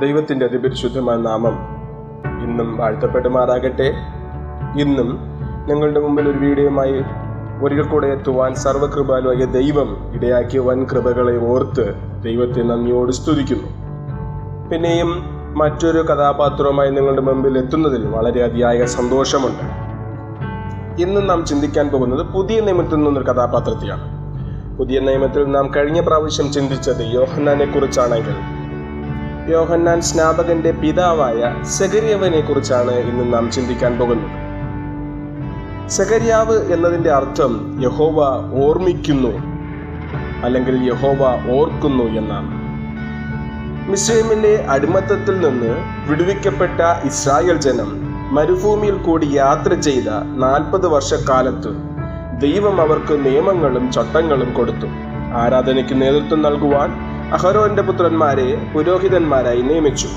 ദൈവത്തിൻ്റെ അതിപരിശുദ്ധമായ നാമം ഇന്നും വാഴ്ത്തപ്പെടുമാറാകട്ടെ. ഇന്നും നിങ്ങളുടെ മുമ്പിൽ ഒരു വീഡിയോയുമായി ഒരിക്കൽ കൂടെ എത്തുവാൻ സർവ്വകൃപാലുവായ ദൈവം ഇടയാക്കിയ വൻ കൃപകളെ ഓർത്ത് ദൈവത്തെ നന്ദിയോട് സ്തുതിക്കുന്നു. പിന്നെയും മറ്റൊരു കഥാപാത്രവുമായി നിങ്ങളുടെ മുമ്പിൽ എത്തുന്നതിൽ വളരെ അതിയായ സന്തോഷമുണ്ട്. ഇന്ന് നാം ചിന്തിക്കാൻ പോകുന്നത് പുതിയ നിയമത്തിൽ നിന്നൊരു കഥാപാത്രത്തെയാണ്. പുതിയ നിയമത്തിൽ നാം കഴിഞ്ഞ പ്രാവശ്യം ചിന്തിച്ചത് യോഹന്നാനെ കുറിച്ചാണെങ്കിൽ യോഹന്നാൻ സ്നാപകന്റെ പിതാവായ സെഖര്യാവിനെ കുറിച്ചാണ് ഇന്ന് നാം ചിന്തിക്കാൻ പോകുന്നത്. സെഖര്യാവ് എന്നതിൻ്റെ അർത്ഥം യഹോവ ഓർമ്മിക്കുന്നു അല്ലെങ്കിൽ യഹോവ ഓർക്കുന്നു എന്നാണ്. മിസ്രൈമിലെ അടിമത്തത്തിൽ നിന്ന് വിടുവിക്കപ്പെട്ട ഇസ്രായേൽ ജനം മരുഭൂമിയിൽ കൂടി യാത്ര ചെയ്ത 40 വർഷക്കാലത്ത് ദൈവം അവർക്ക് നിയമങ്ങളും ചട്ടങ്ങളും കൊടുത്തു. ആരാധനയ്ക്ക് നേതൃത്വം നൽകുവാൻ അഹരോന്റെ പുത്രന്മാരെ പുരോഹിതന്മാരായി നിയമിച്ചു.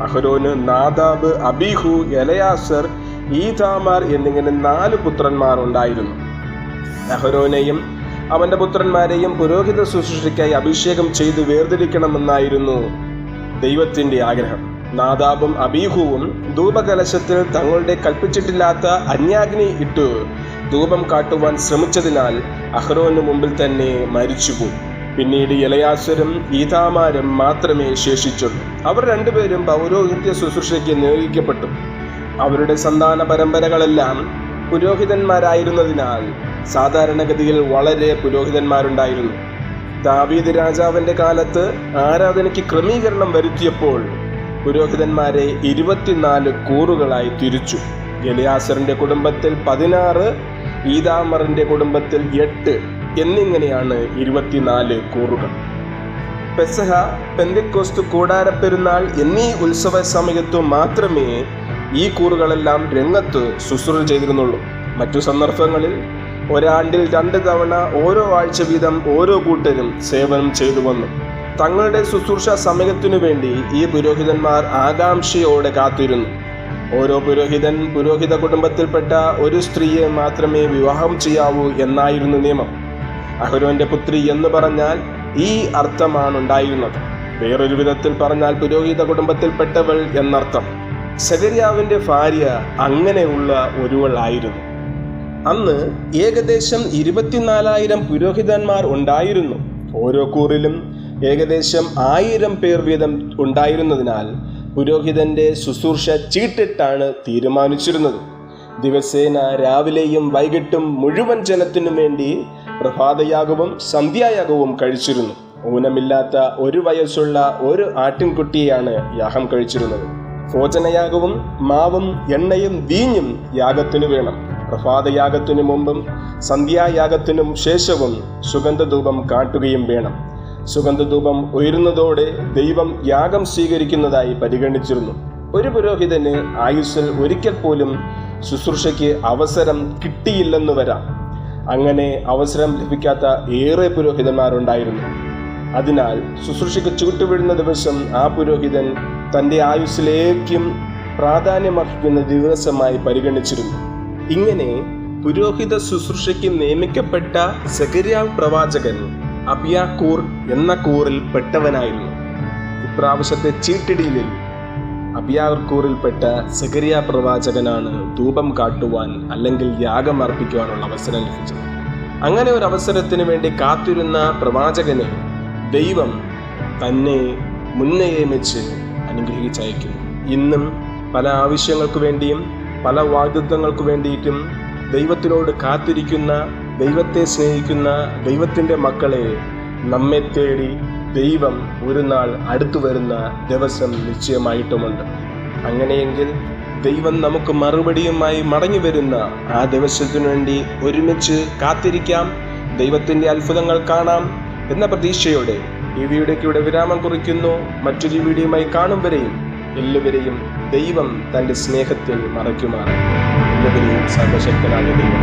അഹരോന് നാദാബ്, അബീഹു, എലയാസർ, ഈഥാമാർ എന്നിങ്ങനെ 4 പുത്രന്മാർ ഉണ്ടായിരുന്നു. അഹരോനെയും അവന്റെ പുത്രന്മാരെയും പുരോഹിത ശുശ്രൂഷയ്ക്കായി അഭിഷേകം ചെയ്ത് വേർതിരിക്കണമെന്നായിരുന്നു ദൈവത്തിന്റെ ആഗ്രഹം. നാദാബും അബീഹുവും ധൂപകലശത്തിൽ തങ്ങളുടെ കൽപ്പിച്ചിട്ടില്ലാത്ത അന്യാഗ്നി ഇട്ട് ധൂപം കാട്ടുവാൻ ശ്രമിച്ചതിനാൽ അഹരോന് മുമ്പിൽ തന്നെ മരിച്ചുപോയി. പിന്നീട് എലയാസരും ഈഥാമാരും മാത്രമേ ശേഷിച്ചുള്ളൂ. അവർ രണ്ടുപേരും പൗരോഹിത്യ ശുശ്രൂഷയ്ക്ക് നിയോഗിക്കപ്പെട്ടു. അവരുടെ സന്താന പരമ്പരകളെല്ലാം പുരോഹിതന്മാരായിരുന്നതിനാൽ സാധാരണഗതിയിൽ വളരെ പുരോഹിതന്മാരുണ്ടായിരുന്നു. ദാവീദ് രാജാവിന്റെ കാലത്ത് ആരാധനയ്ക്ക് ക്രമീകരണം വരുത്തിയപ്പോൾ പുരോഹിതന്മാരെ 24 കൂറുകളായി തിരിച്ചു. എലയാസറിന്റെ കുടുംബത്തിൽ 16, ഈഥാമാറിന്റെ കുടുംബത്തിൽ 8 എന്നിങ്ങനെയാണ് 24 കൂറുകൾ. പെസഹ, പെന്തക്കോസ്ത്, കൂടാരപ്പെരുന്നാൾ എന്നീ ഉത്സവ സമയത്തു മാത്രമേ ഈ കൂറുകളെല്ലാം രംഗത്ത് ശുശ്രൂഷ ചെയ്തിരുന്നുള്ളൂ. മറ്റു സന്ദർഭങ്ങളിൽ ഒരാണ്ടിൽ 2 തവണ ഓരോ ആഴ്ച വീതം ഓരോ കൂട്ടരും സേവനം ചെയ്തു വന്നു. തങ്ങളുടെ ശുശ്രൂഷ സമയത്തിനു വേണ്ടി ഈ പുരോഹിതന്മാർ ആകാംക്ഷയോടെ കാത്തിരുന്നു. ഓരോ പുരോഹിത കുടുംബത്തിൽപ്പെട്ട ഒരു സ്ത്രീയെ മാത്രമേ വിവാഹം ചെയ്യാവൂ എന്നായിരുന്നു നിയമം. അഹരോന്റെ പുത്രി എന്ന് പറഞ്ഞാൽ ഈ അർത്ഥമാണ് ഉണ്ടായിരുന്നത്. വേറൊരു വിധത്തിൽ പറഞ്ഞാൽ പുരോഹിത കുടുംബത്തിൽപ്പെട്ടവൾ എന്നർത്ഥം. സെഖര്യാവിന്റെ ഭാര്യ അങ്ങനെയുള്ള ഒരുവൾ ആയിരുന്നു. അന്ന് ഏകദേശം 24,000 പുരോഹിതന്മാർ ഉണ്ടായിരുന്നു. ഓരോ കൂറിലും ഏകദേശം 1000 പേർ വീതം ഉണ്ടായിരുന്നതിനാൽ പുരോഹിതന്റെ ശുശ്രൂഷ ചീട്ടിട്ടാണ് തീരുമാനിച്ചിരുന്നത്. ദിവസേന രാവിലെയും വൈകിട്ടും മുഴുവൻ ജനത്തിനു വേണ്ടി പ്രഭാതയാഗവും സന്ധ്യായാഗവും കഴിച്ചിരുന്നു. ഊനമില്ലാത്ത 1 വയസ്സുള്ള ഒരു ആട്ടിൻകുട്ടിയെയാണ് യാഗം കഴിച്ചിരുന്നത്. ഭോജനയാഗവും മാവും എണ്ണയും വീഞ്ഞും യാഗത്തിനു വേണം. പ്രഭാതയാഗത്തിനു മുമ്പും സന്ധ്യായാഗത്തിനും ശേഷവും സുഗന്ധധൂപം കാട്ടുകയും വേണം. സുഗന്ധധൂപം ഉയരുന്നതോടെ ദൈവം യാഗം സ്വീകരിക്കുന്നതായി പരിഗണിച്ചിരുന്നു. ഒരു പുരോഹിതന് ആയുസ്സിൽ ഒരിക്കൽ പോലും ശുശ്രൂഷയ്ക്ക് അവസരം കിട്ടിയില്ലെന്ന് വരാം. അങ്ങനെ അവസരം ലഭിക്കാത്ത ഏറെ പുരോഹിതന്മാരുണ്ടായിരുന്നു. അതിനാൽ ശുശ്രൂഷയ്ക്ക് ചുട്ടുവീഴുന്ന ദിവസം ആ പുരോഹിതൻ തൻ്റെ ആയുസ്സിലേക്കും പ്രാധാന്യമർഹിക്കുന്ന ദിവസമായി പരിഗണിച്ചിരുന്നു. ഇങ്ങനെ പുരോഹിത ശുശ്രൂഷയ്ക്ക് നിയമിക്കപ്പെട്ട സെഖര്യാവ് പ്രവാചകൻ അബിയാക്കൂർ എന്ന കൂറിൽ പെട്ടവനായിരുന്നു. ഇപ്രാവശ്യത്തെ ചീട്ടിടിയിൽ അബിയാക്കൂറിൽപ്പെട്ട സെഖര്യാ പ്രവാചകനാണ് ധൂപം കാട്ടുവാൻ അല്ലെങ്കിൽ യാഗം അർപ്പിക്കുവാനുള്ള അവസരം ലഭിച്ചത്. അങ്ങനെ ഒരു അവസരത്തിന് വേണ്ടി കാത്തിരുന്ന പ്രവാചകനെ ദൈവം തന്നെ മുൻനിയമിച്ച് അനുഗ്രഹിച്ചയക്കുന്നു. ഇന്നും പല ആവശ്യങ്ങൾക്ക് വേണ്ടിയും പല വാഗ്ദത്തങ്ങൾക്ക് വേണ്ടിയിട്ടും ദൈവത്തിനോട് കാത്തിരിക്കുന്ന, ദൈവത്തെ സ്നേഹിക്കുന്ന ദൈവത്തിൻ്റെ മക്കളെ നമ്മെ തേടി ദൈവം ഒരു നാൾ അടുത്തു വരുന്ന ദിവസം നിശ്ചയമായിട്ടുമുണ്ട്. അങ്ങനെയെങ്കിൽ ദൈവം നമുക്ക് മറുപടിയുമായി മടങ്ങി വരുന്ന ആ ദിവസത്തിനു വേണ്ടി ഒരുമിച്ച് കാത്തിരിക്കാം. ദൈവത്തിൻ്റെ അത്ഭുതങ്ങൾ കാണാം എന്ന പ്രതീക്ഷയോടെ ഈ വീഡിയോയ്ക്ക് ഇവിടെ വിരാമം കുറിക്കുന്നു. മറ്റൊരു വീഡിയോയുമായി കാണും വരെയും എല്ലാവരെയും ദൈവം തൻ്റെ സ്നേഹത്തിൽ മറയ്ക്കുമാറാകട്ടെ. എല്ലാവരെയും സർവശക്തനായ ദൈവം